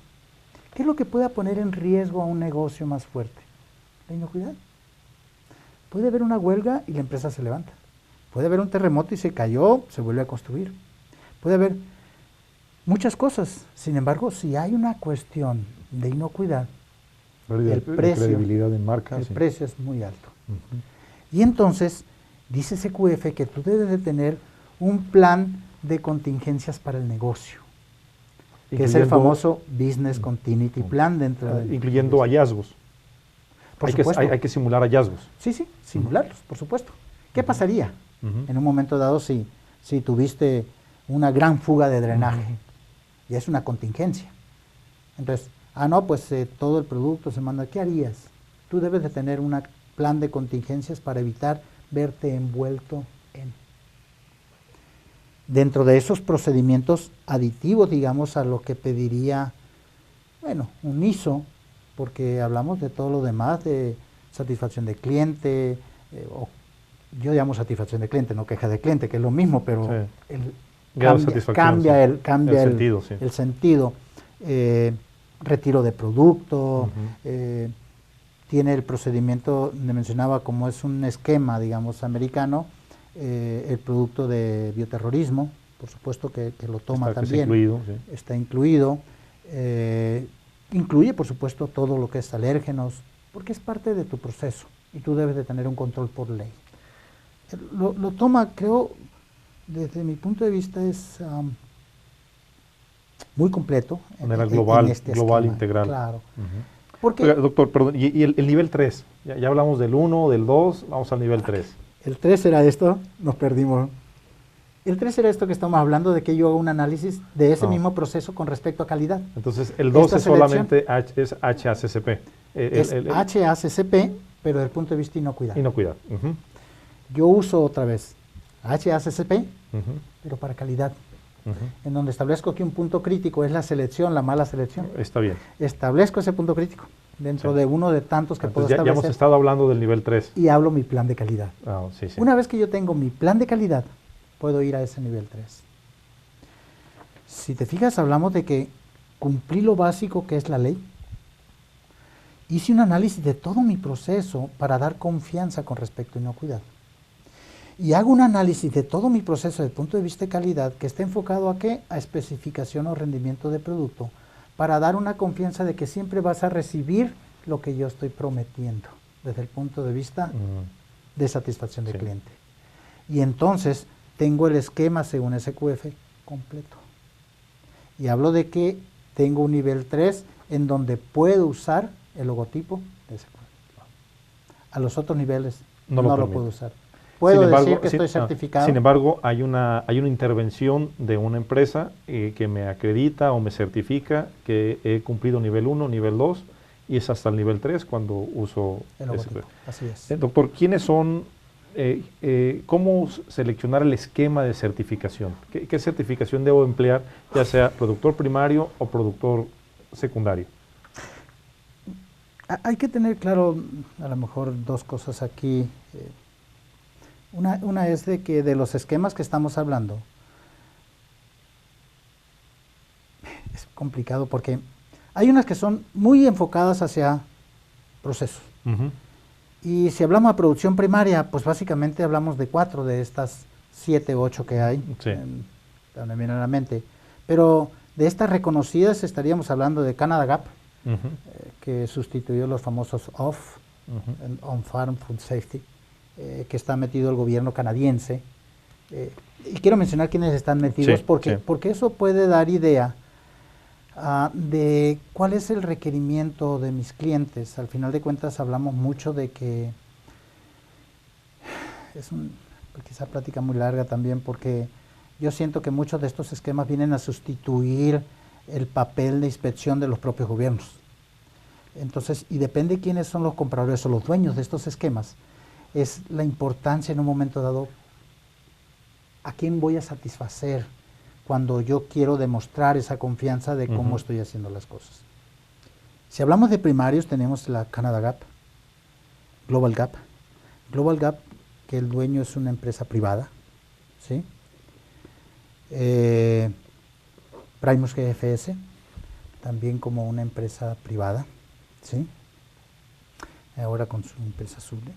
¿qué es lo que pueda poner en riesgo a un negocio más fuerte? La inocuidad. Puede haber una huelga y la empresa se levanta. Puede haber un terremoto y se cayó, se vuelve a construir. Puede haber muchas cosas. Sin embargo, si hay una cuestión de inocuidad, el precio, credibilidad en marca, el precio es muy alto. Y entonces, dice SQF que tú debes de tener un plan de contingencias para el negocio, que es el famoso Business Continuity Plan dentro de... Incluyendo hallazgos. Hay que simular hallazgos. Sí, simularlos, por supuesto. ¿Qué pasaría en un momento dado si tuviste una gran fuga de drenaje? Y es una contingencia. Entonces, pues todo el producto se manda. ¿Qué harías? Tú debes de tener un plan de contingencias para evitar verte envuelto en. Dentro de esos procedimientos aditivos, digamos, a lo que pediría, un ISO, porque hablamos de todo lo demás, de satisfacción de cliente, yo llamo satisfacción de cliente, no queja de cliente, que es lo mismo, pero cambia el sentido. Retiro de producto, tiene el procedimiento, me mencionaba, como es un esquema, digamos, americano, el producto de bioterrorismo, por supuesto que lo toma también. Está incluido. Incluye, por supuesto, todo lo que es alérgenos, porque es parte de tu proceso y tú debes de tener un control por ley. Lo toma, creo, desde mi punto de vista, es muy completo. De manera global, este global esquema, integral. Claro. Porque, oiga, doctor, perdón, y el nivel 3, ya hablamos del 1, del 2, vamos al nivel 3. El 3 era esto, nos perdimos. El 3 era esto que estamos hablando, de que yo hago un análisis de ese mismo proceso con respecto a calidad. Entonces, el 2 es solamente es HACCP. Es HACCP, pero desde el punto de vista inocuidad. Inocuidad. Yo uso otra vez HACCP, pero para calidad. En donde establezco que un punto crítico es la selección, la mala selección. Está bien. Establezco ese punto crítico dentro de uno de tantos que puedo establecer. Ya hemos estado hablando del nivel 3. Y hablo mi plan de calidad. Sí. Una vez que yo tengo mi plan de calidad, puedo ir a ese nivel 3. Si te fijas, hablamos de que cumplí lo básico que es la ley. Hice un análisis de todo mi proceso para dar confianza con respecto a inocuidad. Y hago un análisis de todo mi proceso desde el punto de vista de calidad que está enfocado ¿a qué? A especificación o rendimiento de producto, para dar una confianza de que siempre vas a recibir lo que yo estoy prometiendo desde el punto de vista de satisfacción del cliente. Y entonces tengo el esquema según SQF completo. Y hablo de que tengo un nivel 3 en donde puedo usar el logotipo de SQF. A los otros niveles no lo puedo usar. Puedo decir que estoy certificado. Sin embargo, hay una intervención de una empresa que me acredita o me certifica que he cumplido nivel 1, nivel 2, y es hasta el nivel 3 cuando uso El logotipo, así es. Doctor, ¿quiénes son, cómo seleccionar el esquema de certificación? ¿Qué certificación debo emplear, ya sea productor primario o productor secundario? Hay que tener claro, a lo mejor, dos cosas aquí. Una es de que de los esquemas que estamos hablando, es complicado porque hay unas que son muy enfocadas hacia procesos. Y si hablamos de producción primaria, pues básicamente hablamos de 4 de estas 7 u 8 que hay, Sí. me viene a la mente. Pero de estas reconocidas estaríamos hablando de Canada Gap, que sustituyó los famosos OFF, On-Farm Food Safety, que está metido el gobierno canadiense. Y quiero mencionar quiénes están metidos, Sí, porque eso puede dar idea de cuál es el requerimiento de mis clientes. Al final de cuentas hablamos mucho de que es quizá plática muy larga también, porque yo siento que muchos de estos esquemas vienen a sustituir el papel de inspección de los propios gobiernos. Entonces, y depende quiénes son los compradores o los dueños de estos esquemas, es la importancia en un momento dado a quién voy a satisfacer cuando yo quiero demostrar esa confianza de cómo estoy haciendo las cosas. Si hablamos de primarios, tenemos la Canada Gap, Global Gap. Global Gap, que el dueño es una empresa privada, ¿sí? Primus GFS, también como una empresa privada, ¿sí? Ahora con su empresa Suble.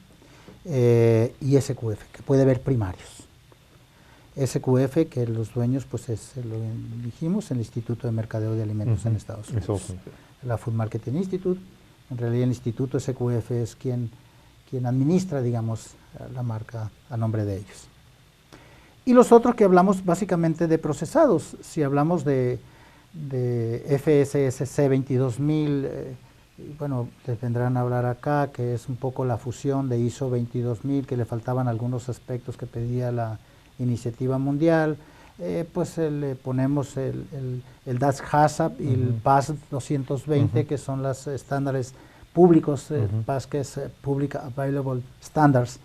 Y SQF, que puede haber primarios. SQF, que los dueños, pues lo dijimos, el Instituto de Mercadeo de Alimentos en Estados Unidos. La Food Marketing Institute. En realidad el Instituto SQF es quien administra, digamos, la marca a nombre de ellos. Y los otros que hablamos básicamente de procesados. Si hablamos de FSSC 22000, bueno, les vendrán a hablar acá, que es un poco la fusión de ISO 22000, que le faltaban algunos aspectos que pedía la iniciativa mundial. Pues le ponemos el DAS HACCP y el PAS 220, que son los estándares públicos, PAS que es Public Available Standards,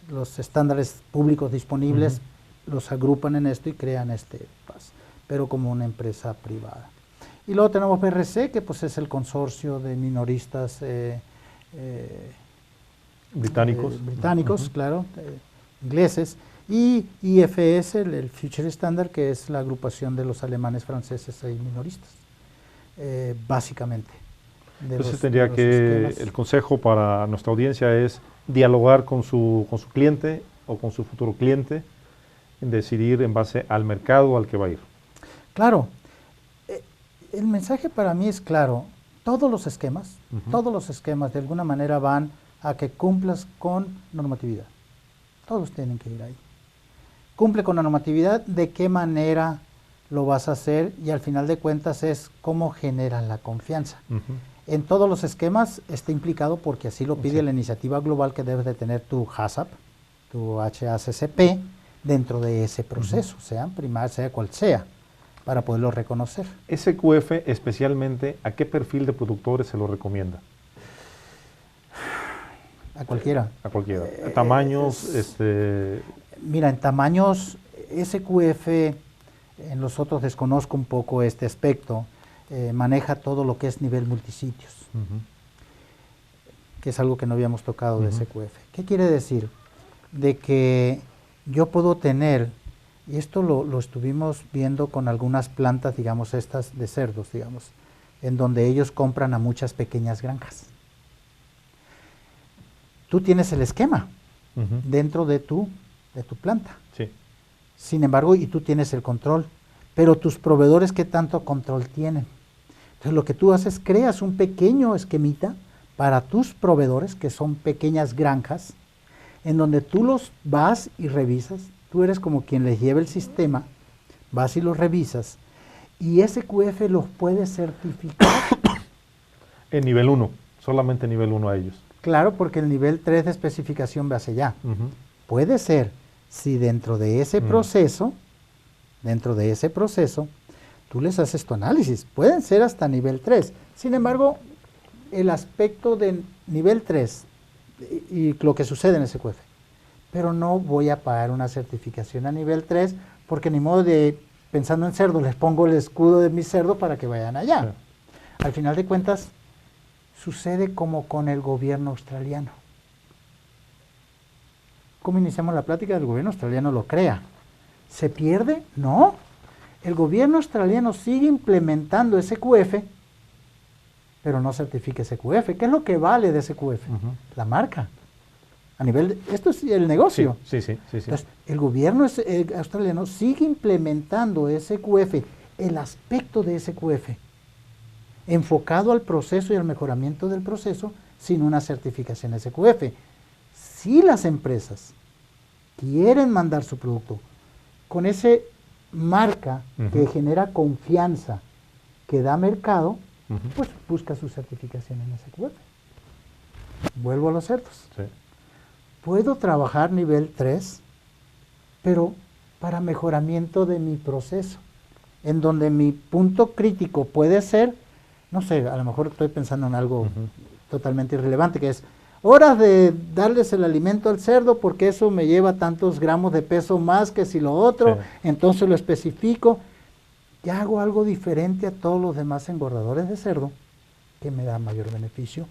los estándares públicos disponibles, los agrupan en esto y crean este PAS, pero como una empresa privada. Y luego tenemos BRC, que pues es el consorcio de minoristas británicos, claro, ingleses, y IFS, el Future Standard, que es la agrupación de los alemanes, franceses y minoristas, básicamente. Entonces tendría que, el consejo para nuestra audiencia es dialogar con su cliente o con su futuro cliente, en decidir en base al mercado al que va a ir. Claro, el mensaje para mí es claro, todos los esquemas de alguna manera van a que cumplas con normatividad, todos tienen que ir ahí. Cumple con la normatividad, de qué manera lo vas a hacer, y al final de cuentas es cómo generan la confianza. En todos los esquemas está implicado, porque así lo pide la iniciativa global, que debes de tener tu HACCP, tu HACCP, dentro de ese proceso, sea primario, sea cual sea, para poderlo reconocer. SQF, especialmente, ¿a qué perfil de productores se lo recomienda? A cualquiera. A cualquiera. ¿Tamaños? Mira, en tamaños, SQF, en los otros desconozco un poco este aspecto, maneja todo lo que es nivel multisitios, que es algo que no habíamos tocado de SQF. ¿Qué quiere decir? De que yo puedo tener, y esto lo estuvimos viendo con algunas plantas, digamos, estas de cerdos, digamos, en donde ellos compran a muchas pequeñas granjas. Tú tienes el esquema dentro de tu planta. Sí. Sin embargo, y tú tienes el control, pero tus proveedores, ¿qué tanto control tienen? Entonces, lo que tú haces, creas un pequeño esquemita para tus proveedores, que son pequeñas granjas, en donde tú los vas y revisas. Tú eres como quien les lleva el sistema, vas y los revisas, y SQF los puede certificar. En nivel 1, solamente nivel 1 a ellos. Claro, porque el nivel 3 de especificación va hacia allá. Puede ser, si dentro de ese proceso, tú les haces tu análisis. Pueden ser hasta nivel 3. Sin embargo, el aspecto de nivel 3 y lo que sucede en SQF. Pero no voy a pagar una certificación a nivel 3 porque ni modo de, pensando en cerdo, les pongo el escudo de mi cerdo para que vayan allá. Sí. Al final de cuentas, sucede como con el gobierno australiano. ¿Cómo iniciamos la plática? El gobierno australiano lo crea. ¿Se pierde? No. El gobierno australiano sigue implementando SQF, pero no certifica SQF. ¿Qué es lo que vale de SQF? La marca. A nivel esto es el negocio. Sí. Entonces, el gobierno australiano sigue implementando SQF, el aspecto de SQF, enfocado al proceso y al mejoramiento del proceso, sin una certificación SQF. Si las empresas quieren mandar su producto con ese marca que genera confianza, que da mercado, pues busca su certificación en SQF. Vuelvo a los cerdos. Sí. Puedo trabajar nivel 3, pero para mejoramiento de mi proceso, en donde mi punto crítico puede ser, no sé, a lo mejor estoy pensando en algo totalmente irrelevante, que es horas de darles el alimento al cerdo porque eso me lleva tantos gramos de peso más que si lo otro, entonces lo especifico. Ya hago algo diferente a todos los demás engordadores de cerdo que me da mayor beneficio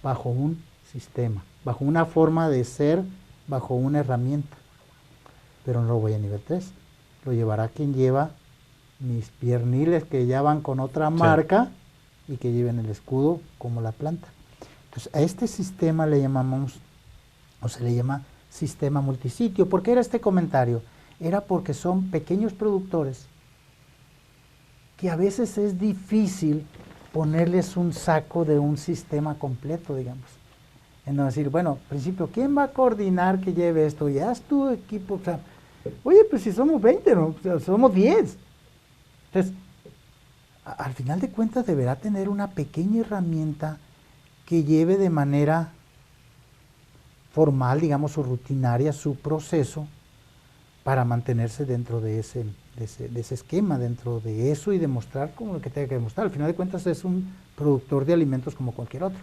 bajo un sistema, bajo una forma de ser, bajo una herramienta. Pero no lo voy a nivel 3, lo llevará quien lleva mis pierniles que ya van con otra marca y que lleven el escudo como la planta. Entonces, a este sistema le llamamos, o se le llama sistema multisitio. ¿Por qué era este comentario? Era porque son pequeños productores que a veces es difícil ponerles un saco de un sistema completo, digamos. En decir, bueno, al principio, ¿quién va a coordinar que lleve esto? Ya es tu equipo. O sea, oye, pues si somos 20, ¿no? O sea, somos 10. Entonces, al final de cuentas deberá tener una pequeña herramienta que lleve de manera formal, digamos, o rutinaria su proceso para mantenerse dentro de ese esquema, dentro de eso y demostrar como lo que tenga que demostrar. Al final de cuentas es un productor de alimentos como cualquier otro.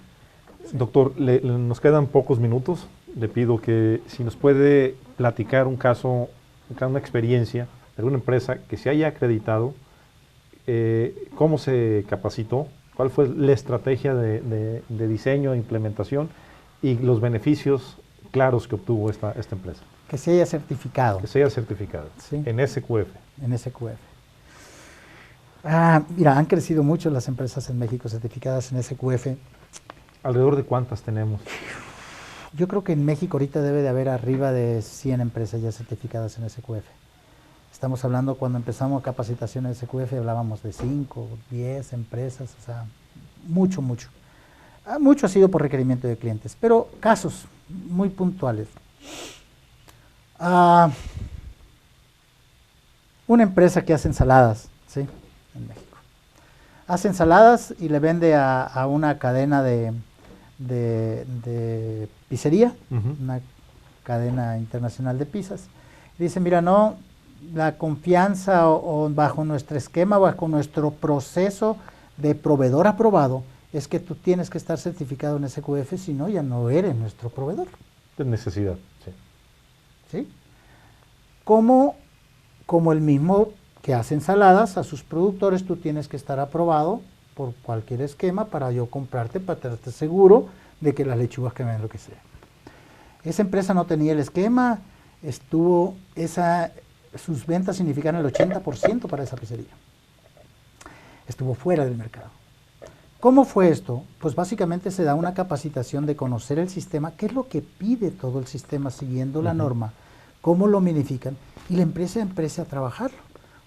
Sí. Doctor, nos quedan pocos minutos. Le pido que si nos puede platicar un caso, una experiencia de alguna empresa que se haya acreditado, cómo se capacitó, cuál fue la estrategia de diseño e implementación y los beneficios claros que obtuvo esta empresa. Que se haya certificado. Que se haya certificado, ¿sí? En SQF. En SQF. Mira, han crecido mucho las empresas en México certificadas en SQF. ¿Alrededor de cuántas tenemos? Yo creo que en México ahorita debe de haber arriba de 100 empresas ya certificadas en SQF. Estamos hablando, cuando empezamos capacitación en SQF, hablábamos de 5, 10 empresas, o sea, mucho. Mucho ha sido por requerimiento de clientes, pero casos muy puntuales. Una empresa que hace ensaladas, ¿sí? En México. Hace ensaladas y le vende a una cadena de pizzería, una cadena internacional de pizzas. Dice, mira, no, la confianza o bajo nuestro esquema, bajo nuestro proceso de proveedor aprobado, es que tú tienes que estar certificado en SQF, si no, ya no eres nuestro proveedor. De necesidad, sí. ¿Sí? Como el mismo que hace ensaladas, a sus productores tú tienes que estar aprobado por cualquier esquema para yo comprarte, para tenerte seguro de que las lechugas que ven lo que sea. Esa empresa no tenía el esquema, sus ventas significaron el 80% para esa pizzería. Estuvo fuera del mercado. ¿Cómo fue esto? Pues básicamente se da una capacitación de conocer el sistema, qué es lo que pide todo el sistema siguiendo la norma, cómo lo minifican, y la empresa empieza a trabajarlo.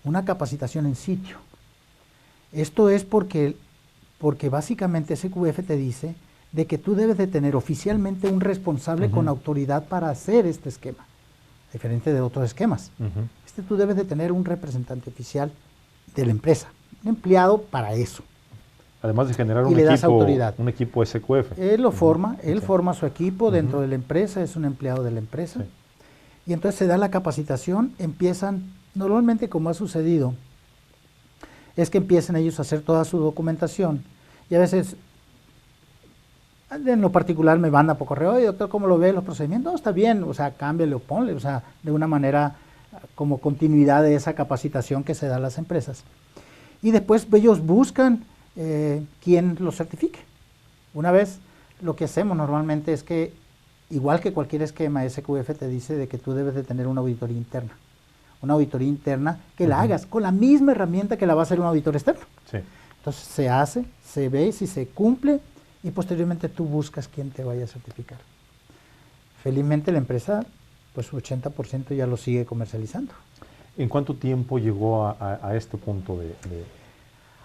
Una capacitación en sitio. Esto es porque básicamente SQF te dice de que tú debes de tener oficialmente un responsable con autoridad para hacer este esquema, diferente de otros esquemas. Tú debes de tener un representante oficial de la empresa, un empleado para eso. Además de generar un equipo SQF. Él lo forma, él forma su equipo dentro de la empresa, es un empleado de la empresa. Sí. Y entonces se da la capacitación, empiezan, normalmente como ha sucedido, es que empiezan ellos a hacer toda su documentación. Y a veces En lo particular me manda por correo, oye, doctor, ¿cómo lo ve los procedimientos? No, está bien, o sea, cámbiale o ponle, o sea, de una manera como continuidad de esa capacitación que se da a las empresas. Y después ellos buscan quien los certifique. Una vez, lo que hacemos normalmente es que, igual que cualquier esquema, SQF te dice de que tú debes de tener una auditoría interna. Una auditoría interna que la hagas con la misma herramienta que la va a hacer un auditor externo. Sí. Entonces se hace, se ve si se cumple y posteriormente tú buscas quién te vaya a certificar. Felizmente la empresa, pues su 80% ya lo sigue comercializando. ¿En cuánto tiempo llegó a este punto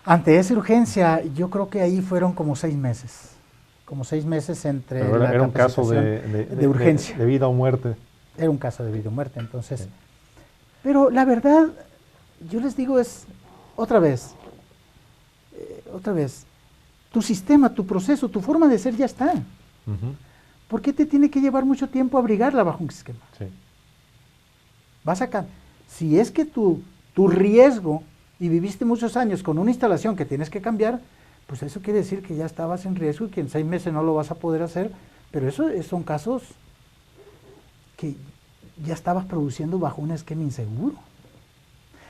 Ante esa urgencia, yo creo que ahí fueron como 6 meses. Como 6 meses entre Pero la era un caso de urgencia. de vida o muerte. Era un caso de vida o muerte, entonces. Sí. Pero la verdad, yo les digo es, otra vez, tu sistema, tu proceso, tu forma de ser ya está. ¿Por qué te tiene que llevar mucho tiempo abrigarla bajo un esquema? Sí. Vas acá. Si es que tu riesgo, y viviste muchos años con una instalación que tienes que cambiar, pues eso quiere decir que ya estabas en riesgo y que en 6 meses no lo vas a poder hacer, pero eso son casos que ya estabas produciendo bajo un esquema inseguro.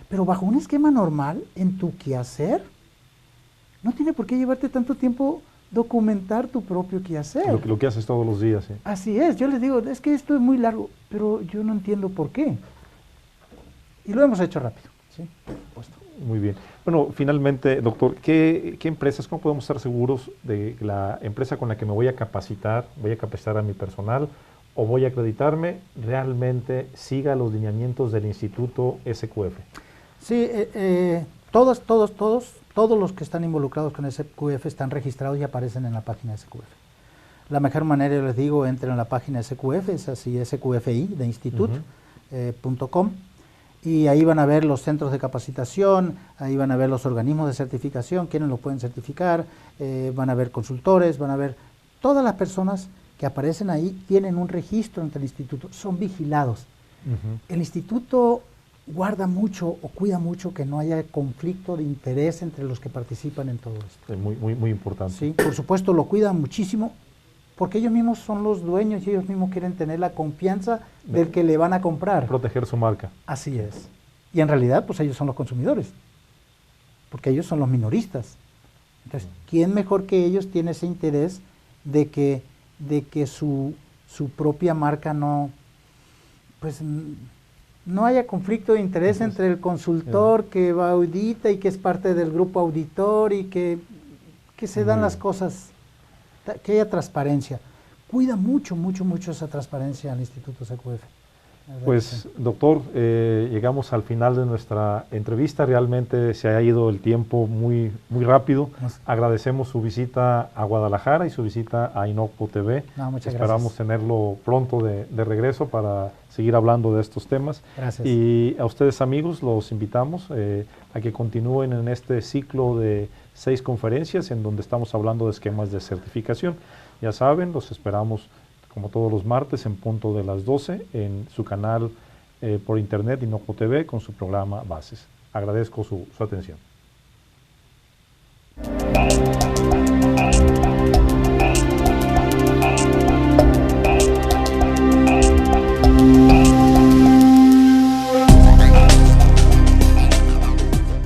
Pero bajo un esquema normal, en tu quehacer, no tiene por qué llevarte tanto tiempo documentar tu propio quehacer. Lo que haces todos los días, sí. Así es, yo les digo, es que esto es muy largo, pero yo no entiendo por qué. Y lo hemos hecho rápido, ¿sí? Por supuesto. Muy bien. Bueno, finalmente, doctor, ¿qué empresas, cómo podemos estar seguros de que la empresa con la que me voy a capacitar a mi personal o voy a acreditarme, realmente siga los lineamientos del Instituto SQF? Sí, todos los que están involucrados con SQF están registrados y aparecen en la página de SQF. La mejor manera, yo les digo, entren a la página de SQF, es así, SQFI de instituto.com. Y ahí van a ver los centros de capacitación, ahí van a ver los organismos de certificación, quienes lo pueden certificar, van a ver consultores, van a ver todas las personas que aparecen ahí, tienen un registro ante el instituto, son vigilados. El instituto guarda mucho o cuida mucho que no haya conflicto de interés entre los que participan en todo esto. Es muy importante. Sí, por supuesto lo cuidan muchísimo, porque ellos mismos son los dueños y ellos mismos quieren tener la confianza del que le van a comprar. Proteger su marca. Así es. Y en realidad, pues ellos son los consumidores, porque ellos son los minoristas. Entonces, ¿quién mejor que ellos tiene ese interés de que su propia marca no haya conflicto de interés entre el consultor que va a audita y que es parte del grupo auditor y que se dan las cosas, que haya transparencia? Cuida mucho esa transparencia al Instituto SQF. Pues, doctor, llegamos al final de nuestra entrevista. Realmente se ha ido el tiempo muy rápido. Agradecemos su visita a Guadalajara y su visita a Inocuo TV. Muchas Esperamos gracias. tenerlo pronto de regreso para seguir hablando de estos temas. Gracias. Y a ustedes, amigos, los invitamos a que continúen en este ciclo de 6 conferencias en donde estamos hablando de esquemas de certificación. Ya saben, los esperamos como todos los martes en punto de las 12 en su canal por internet Inocuo TV con su programa Bases. Agradezco su atención.